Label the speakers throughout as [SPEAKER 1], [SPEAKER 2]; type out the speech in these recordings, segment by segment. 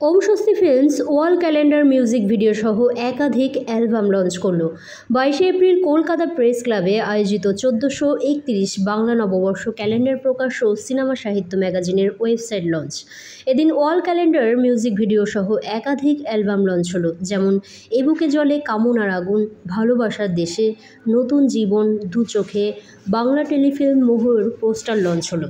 [SPEAKER 1] ওম স্বস্তি ফিল্মস ওয়াল calendar music video সহ একাধিক অ্যালবাম লঞ্চ করলো। 22 এপ্রিল কলকাতা প্রেস ক্লাবে আয়োজিত 1431 বাংলা নববর্ষ ক্যালেন্ডার প্রকাশ ও সিনেমা সাহিত্য ম্যাগাজিনের ওয়েবসাইট লঞ্চ। এদিন ওয়াল ক্যালেন্ডার মিউজিক ভিডিও সহ একাধিক অ্যালবাম লঞ্চ হলো, যেমন এবুকে জলে কামনার আগুন, ভালোবাসার দেশে, নতুন জীবন, দু চোখে, বাংলা টেলিফিল্ম মোহর পোস্টার লঞ্চ হলো।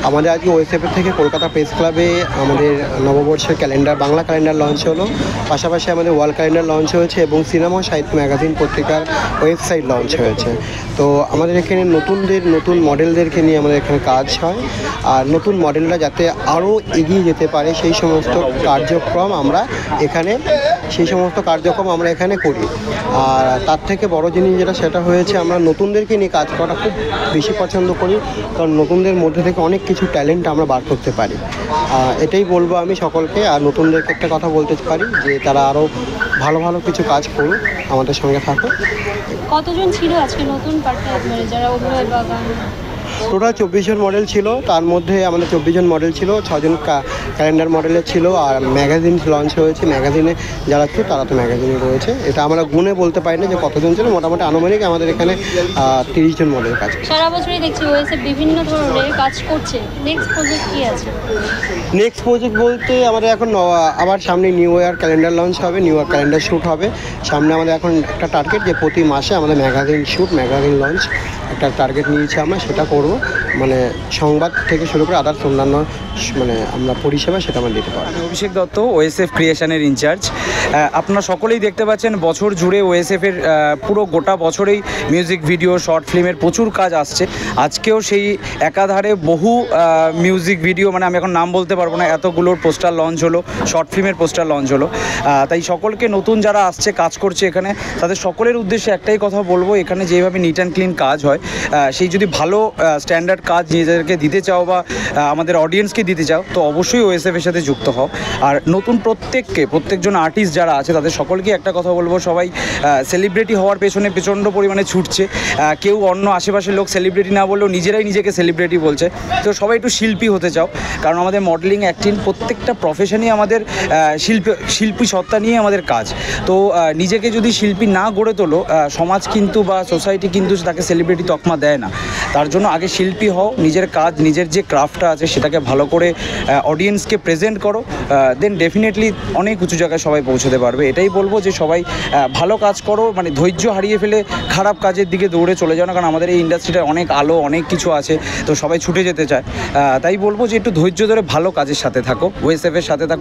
[SPEAKER 2] আমাদের আজকে ওএসএফ থেকে কলকাতা প্রেস ক্লাবে আমাদের নববর্ষের ক্যালেন্ডার বাংলা ক্যালেন্ডার লঞ্চ হলো। পাশাপাশি আমাদের ওয়াল ক্যালেন্ডার লঞ্চ হয়েছে এবং সিনেমা সাহিত্য ম্যাগাজিন পত্রিকার ওয়েবসাইট লঞ্চ হয়েছে। তো আমাদের এখানে নতুন মডেলদেরকে নিয়ে আমাদের এখানে কাজ হয়, আর নতুন মডেলরা যাতে আরও এগিয়ে যেতে পারে সেই সমস্ত কার্যক্রম আমরা এখানে করি। আর তার থেকে বড় জিনিস সেটা হয়েছে আমরা নতুনদেরকে নিয়ে কাজ করা খুব বেশি পছন্দ করি, কারণ নতুনদের মধ্যে থেকে অনেক কিছু ট্যালেন্ট আমরা বার করতে পারি। এটাই বলবো আমি সকলকে। আর নতুনদেরকে একটা কথা বলতে পারি যে তারা আরও ভালো কিছু কাজ করুক, আমাদের সঙ্গে থাকুক।
[SPEAKER 1] কতজন ছিল আজকে নতুন পার্টনার যারা অভিনয় বা গান?
[SPEAKER 2] টোটাল 24 জন মডেল ছিল। তার মধ্যে আমাদের 24 জন মডেল ছিল, 6 জন ক্যালেন্ডার মডেলের ছিল, আর ম্যাগাজিন লঞ্চ হয়েছে। ম্যাগাজিনে যারা ছিল তারা তো ম্যাগাজিনে রয়েছে। এটা আমরা গুণে বলতে পারি না যে কতজন ছিল, মোটামুটি আনুমানিক আমাদের এখানে 30 জন মডেল কাজ করে।
[SPEAKER 1] সারা বছরই দেখছি ওএসএফ বিভিন্ন ধরনের কাজ করছে। নেক্সট প্রজেক্ট কী আছে?
[SPEAKER 2] নেক্সট প্রজেক্ট বলতে আমাদের এখন আবার সামনে নিউ ইয়ার ক্যালেন্ডার লঞ্চ হবে, নিউ ইয়ার ক্যালেন্ডার শ্যুট হবে সামনে। আমাদের এখন একটা টার্গেট যে প্রতি মাসে আমাদের ম্যাগাজিন লঞ্চ একটা টার্গেট নিয়েছি আমরা, সেটা করব। মানে সংবাদ থেকে শুরু করে আদার্স অন্যান্য আমরা পরিষেবা সেটা আমরা দিতে পারি।
[SPEAKER 3] আমি অভিষেক দত্ত, ওএসএফ ক্রিয়েশনের ইনচার্জ। আপনারা সকলেই দেখতে পাচ্ছেন বছর জুড়ে ওএসএফের পুরো গোটা বছরেই মিউজিক ভিডিও, শর্ট ফিল্মের প্রচুর কাজ আসছে। আজকেও সেই একাধারে বহু মিউজিক ভিডিও, আমি এখন নাম বলতে পারবো না, এতগুলোর পোস্টার লঞ্চ হলো, শর্ট ফিল্মের পোস্টার লঞ্চ হলো। তাই সকলকে নতুন যারা আসছে কাজ করছে এখানে, তাদের সকলের উদ্দেশ্যে একটাই কথা বলবো, এখানে যেভাবে নিট অ্যান্ড ক্লিন কাজ হয়, সেই যদি ভালো স্ট্যান্ডার্ড কাজ নিজেদেরকে দিতে চাও বা আমাদের অডিয়েন্সকে দিতে চাও, তো অবশ্যই ওএসএফের সাথে যুক্ত হও। আর নতুন প্রত্যেকজন আর্টিস্ট যারা আছে তাদের সকলকে একটা কথা বলবো, সবাই সেলিব্রিটি হওয়ার পেছনে প্রচণ্ড পরিমাণে ছুটছে। কেউ অন্য আশেপাশের লোক সেলিব্রিটি না বললেও নিজেরাই নিজেকে সেলিব্রিটি বলছে। তো সবাই একটু শিল্পী হতে চাও, কারণ আমাদের মডেলিং, অ্যাক্টিং প্রত্যেকটা প্রফেশনই আমাদের শিল্পী সত্তা নিয়ে আমাদের কাজ। তো নিজেকে যদি শিল্পী না গড়ে তোলো, সমাজ কিন্তু বা সোসাইটি কিন্তু তাকে সেলিব্রিটি তকমা দেয় না। তার জন্য আগে শিল্পী হও, নিজের কাজ, নিজের যে ক্রাফটটা আছে সেটাকে ভালো করে অডিয়েন্সকে প্রেজেন্ট করো, দেন ডেফিনেটলি অনেক উঁচু জায়গায় সবাই পৌঁছতে পারবে। এটাই বলবো যে সবাই ভালো কাজ করো, ধৈর্য হারিয়ে ফেলে খারাপ কাজের দিকে দৌড়ে চলে যাও না, কারণ আমাদের এই ইন্ডাস্ট্রিটা অনেক আলো, অনেক কিছু আছে, তো সবাই ছুটে যেতে চায়। তাই বলবো যে একটু ধৈর্য ধরে ভালো কাজের সাথে থাকো, ওএসএফের সাথে থাকো।